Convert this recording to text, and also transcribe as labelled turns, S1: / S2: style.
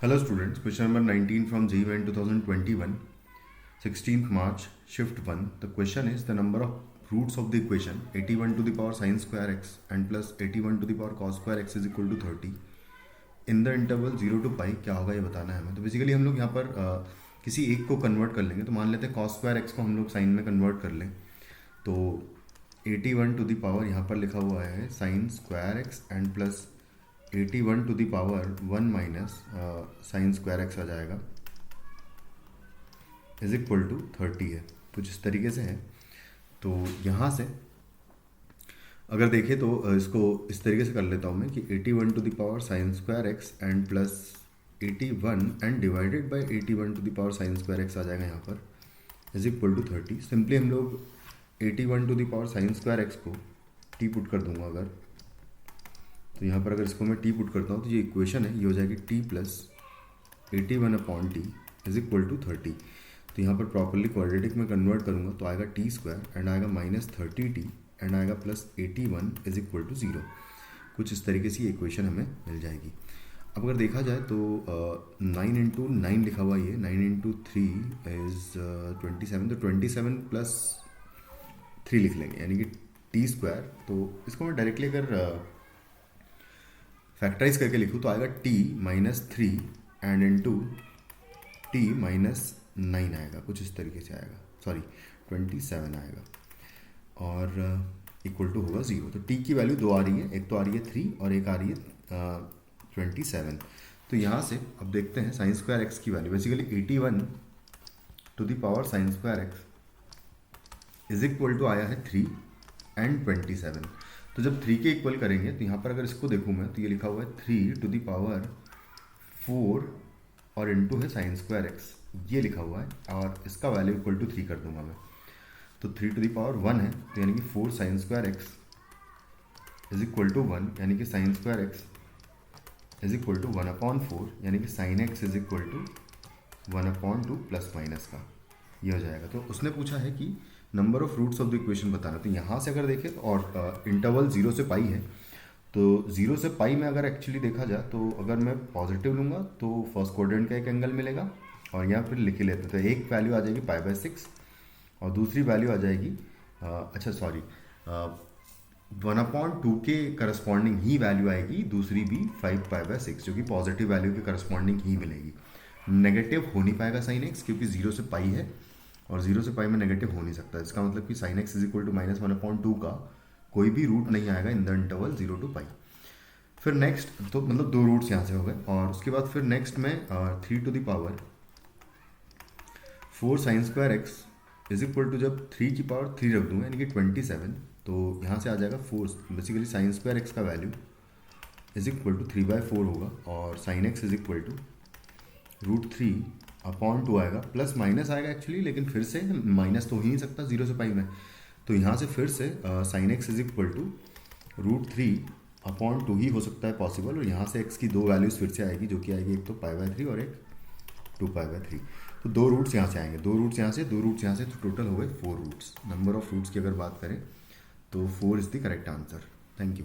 S1: Hello students, question number 19 from JEE 2021, 16th March, shift 1. The question is the number of roots of the equation 81 to the power sin square x and plus 81 to the power cos square x is equal to 30 in the interval 0 to pi क्या होगा ये बताना है हमें। तो basically हम लोग यहाँ पर किसी एक को कन्वर्ट कर लेंगे। तो मान लेते हैं cos स्क्वायर x को हम लोग साइन में कन्वर्ट कर लें। तो 81 टू द पावर यहाँ पर लिखा हुआ है sine square x and plus 81 to the power 1 minus sine square x आ जाएगा इज इक्वल टू 30 है। कुछ इस तरीके से है। तो यहाँ से अगर देखें तो इसको इस तरीके से कर लेता हूँ मैं कि 81 to the power sine square x and plus 81 and divided by 81 to the power sine square x आ जाएगा यहाँ पर इज इक्वल टू 30। सिंपली हम लोग 81 to the power sine square x को टी पुट कर दूंगा अगर, तो यहाँ पर अगर इसको मैं टी पुट करता हूँ तो ये इक्वेशन है, ये हो जाएगी t plus 81 upon t is equal to 30। तो यहाँ पर प्रॉपरली क्वाड्रेटिक में कन्वर्ट करूँगा तो आएगा टी स्क्वायर एंड आएगा माइनस 30t एंड आएगा प्लस 81 इज इक्वल टू 0। कुछ इस तरीके से ये इक्वेशन हमें मिल जाएगी। अब अगर देखा जाए तो 9 इंटू 9 लिखा हुआ ये 9 इंटू 3 इज 27। तो 27 प्लस 3 लिख लेंगे यानी कि टी स्क्वायर। तो इसको मैं डायरेक्टली अगर फैक्टराइज करके लिखूँ तो आएगा t minus 3 and into T minus 9 आएगा। कुछ इस तरीके से आएगा, सॉरी 27 आएगा और इक्वल टू होगा 0। तो t की वैल्यू दो आ रही है, एक तो आ रही है 3 और एक आ रही है 27। तो यहाँ से अब देखते हैं साइन स्क्वायर एक्स की value. Basically 81 to the power sine square x is equal to आया है 3 एंड 27। तो जब 3 के इक्वल करेंगे तो यहाँ पर अगर इसको देखूँ मैं तो ये लिखा हुआ है 3 टू द पावर 4 और इंटू है साइन स्क्वायर एक्स, ये लिखा हुआ है और इसका वैल्यू इक्वल टू 3 कर दूंगा मैं। तो 3 टू द पावर 1 है तो यानी कि 4 sine square x is equal to 1 यानी कि sine square x is equal to 1 upon 4 यानी कि sine x is equal to 1 upon 2 plus minus का ये हो जाएगा। तो उसने पूछा है कि number of roots of the equation बताना। तो यहाँ से अगर देखें और इंटरवल 0 से पाई है तो 0 से पाई में अगर एक्चुअली देखा जाए तो अगर मैं पॉजिटिव लूँगा तो फर्स्ट क्वाड्रेंट का एक एंगल मिलेगा और यहाँ फिर लिख लेते तो एक वैल्यू आ जाएगी π/6 और दूसरी वैल्यू आ जाएगी 1/2 के करस्पॉन्डिंग ही वैल्यू आएगी, दूसरी भी 5π/6 जो कि पॉजिटिव वैल्यू के करस्पॉन्डिंग ही मिलेगी। नेगेटिव हो नहीं पाएगा साइन एक्स क्योंकि 0 से पाई है और 0 से पाई में नेगेटिव हो नहीं सकता। इसका मतलब कि sine x is equal to minus 1/2 का कोई भी रूट नहीं आएगा in the interval 0 to pi. फिर नेक्स्ट तो मतलब दो रूट्स यहाँ से हो गए और उसके बाद फिर नेक्स्ट में 3 to the power 4 sine square x is equal to जब 3 की पावर 3 रख दूंगा यानी कि 27। तो यहाँ से आ जाएगा 4, बेसिकली साइन स्क्वायर एक्स का वैल्यू इज इक्वल टू 3/4 होगा और sine x is equal to √3 upon 2 आएगा, प्लस माइनस आएगा एक्चुअली, लेकिन फिर से माइनस तो हो ही नहीं सकता 0 से पाई में। तो यहाँ से फिर से sine x is equal to √3 upon 2 ही हो सकता है पॉसिबल। और यहाँ से एक्स की दो वैल्यूज़ फिर से आएगी जो कि आएगी एक तो π/3 और एक 2π/3। तो दो रूट्स यहाँ से आएंगे, दो रूट्स यहाँ से, दो रूट्स यहाँ से, तो टोटल हो गए 4 रूट्स। नंबर ऑफ रूट्स की अगर बात करें तो 4 is the correct answer. Thank you.